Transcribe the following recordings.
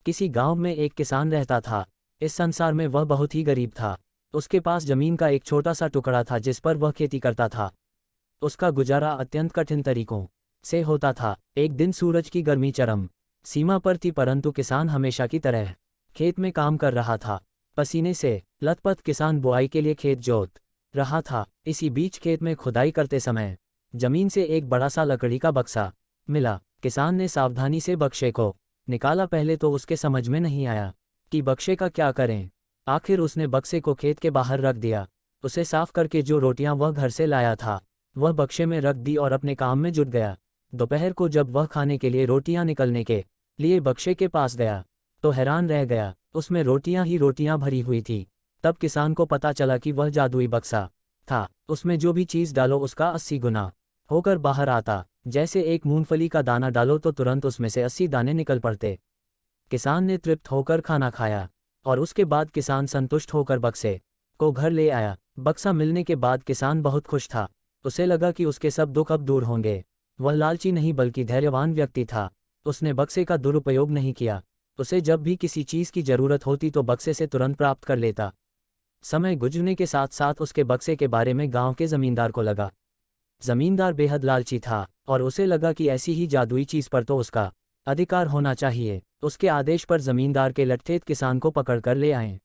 किसी गांव में एक किसान रहता था। इस संसार में वह बहुत ही गरीब था। उसके पास जमीन का एक छोटा सा टुकड़ा था जिस पर वह खेती करता था। उसका गुजारा अत्यंत कठिन तरीकों से होता था। एक दिन सूरज की गर्मी चरम सीमा पर थी, परंतु किसान हमेशा की तरह खेत में काम कर रहा था। पसीने से लथपथ किसान बुआई के लिए खेत जोत रहा था। इसी बीच खेत में खुदाई करते समय जमीन से एक बड़ा सा लकड़ी का बक्सा मिला। किसान ने सावधानी से बक्से को निकाला। पहले तो उसके समझ में नहीं आया कि बक्से का क्या करें। आखिर उसने बक्से को खेत के बाहर रख दिया। उसे साफ करके जो रोटियां वह घर से लाया था वह बक्से में रख दी और अपने काम में जुट गया। दोपहर को जब वह खाने के लिए रोटियां निकलने के लिए बक्से के पास गया तो हैरान रह गया। उसमें रोटियां ही रोटियां भरी हुई थी। तब किसान को पता चला कि वह जादुई बक्सा था। उसमें जो भी चीज़ डालो उसका 80 गुना होकर बाहर आता। जैसे एक मूंगफली का दाना डालो तो तुरंत उसमें से 80 दाने निकल पड़ते। किसान ने तृप्त होकर खाना खाया और उसके बाद किसान संतुष्ट होकर बक्से को घर ले आया। बक्सा मिलने के बाद किसान बहुत खुश था। उसे लगा कि उसके सब दुख अब दूर होंगे। वह लालची नहीं बल्कि धैर्यवान व्यक्ति था। उसने बक्से का दुरुपयोग नहीं किया। उसे जब भी किसी चीज़ की जरूरत होती तो बक्से से तुरंत प्राप्त कर लेता। समय गुजरने के साथ साथ उसके बक्से के बारे में गांव के जमींदार को लगा। जमींदार बेहद लालची था और उसे लगा कि ऐसी ही जादुई चीज़ पर तो उसका अधिकार होना चाहिए। उसके आदेश पर जमींदार के लठेत किसान को पकड़कर ले आए।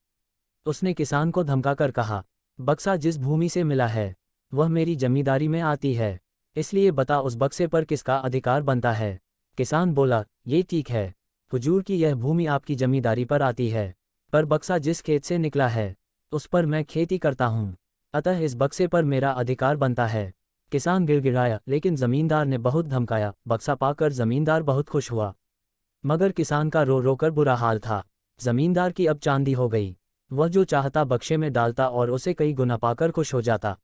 उसने किसान को धमकाकर कहा, बक्सा जिस भूमि से मिला है वह मेरी जमींदारी में आती है, इसलिए बता उस बक्से पर किसका अधिकार बनता है। किसान बोला, ये ठीक है हुजूर की यह भूमि आपकी जमींदारी पर आती है, पर बक्सा जिस खेत से निकला है उस पर मैं खेती करता हूँ, अतः इस बक्से पर मेरा अधिकार बनता है। किसान गिड़गिड़ाया, लेकिन जमींदार ने बहुत धमकाया। बक्सा पाकर जमींदार बहुत खुश हुआ, मगर किसान का रो रो कर बुरा हाल था। जमींदार की अब चांदी हो गई। वह जो चाहता बक्से में डालता और उसे कई गुना पाकर खुश हो जाता।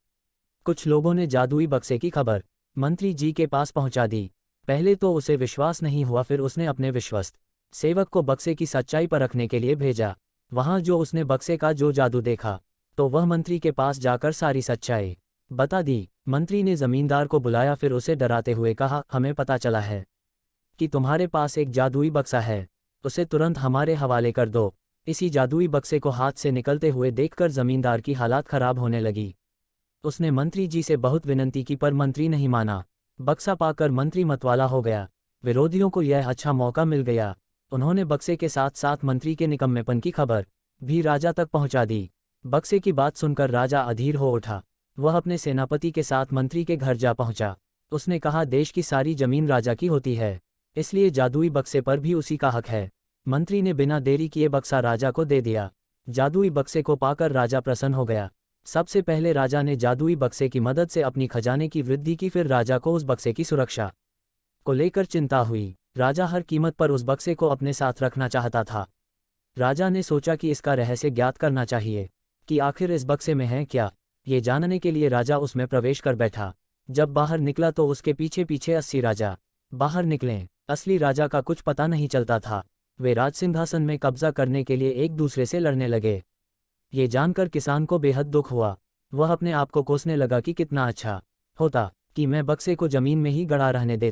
कुछ लोगों ने जादुई बक्से की खबर मंत्री जी के पास पहुंचा दी। पहले तो उसे विश्वास नहीं हुआ, फिर उसने अपने विश्वस्त सेवक को बक्से की सच्चाई परखने के लिए भेजा। वहां जो उसने बक्से का जो जादू देखा तो वह मंत्री के पास जाकर सारी सच्चाई बता दी। मंत्री ने जमींदार को बुलाया, फिर उसे डराते हुए कहा, हमें पता चला है कि तुम्हारे पास एक जादुई बक्सा है, उसे तुरंत हमारे हवाले कर दो। इसी जादुई बक्से को हाथ से निकलते हुए देखकर जमींदार की हालात खराब होने लगी। उसने मंत्री जी से बहुत विनती की, पर मंत्री नहीं माना। बक्सा पाकर मंत्री मतवाला हो गया। विरोधियों को यह अच्छा मौका मिल गया। उन्होंने बक्से के साथ साथ मंत्री के निकम्मेपन की खबर भी राजा तक पहुंचा दी। बक्से की बात सुनकर राजा अधीर हो उठा। वह अपने सेनापति के साथ मंत्री के घर जा पहुंचा। उसने कहा, देश की सारी जमीन राजा की होती है, इसलिए जादुई बक्से पर भी उसी का हक है। मंत्री ने बिना देरी किए बक्सा राजा को दे दिया। जादुई बक्से को पाकर राजा प्रसन्न हो गया। सबसे पहले राजा ने जादुई बक्से की मदद से अपनी खजाने की वृद्धि की, फिर राजा को उस बक्से की सुरक्षा को लेकर चिंता हुई। राजा हर कीमत पर उस बक्से को अपने साथ रखना चाहता था। राजा ने सोचा कि इसका रहस्य ज्ञात करना चाहिए कि आखिर इस बक्से में है क्या। ये जानने के लिए राजा उसमें प्रवेश कर बैठा। जब बाहर निकला तो उसके पीछे पीछे 80 राजा बाहर निकले। असली राजा का कुछ पता नहीं चलता था। वे राजसिंहासन में कब्जा करने के लिए एक दूसरे से लड़ने लगे। ये जानकर किसान को बेहद दुख हुआ। वह अपने आप को कोसने लगा कि कितना अच्छा होता कि मैं बक्से को जमीन में ही गड़ा रहने देता।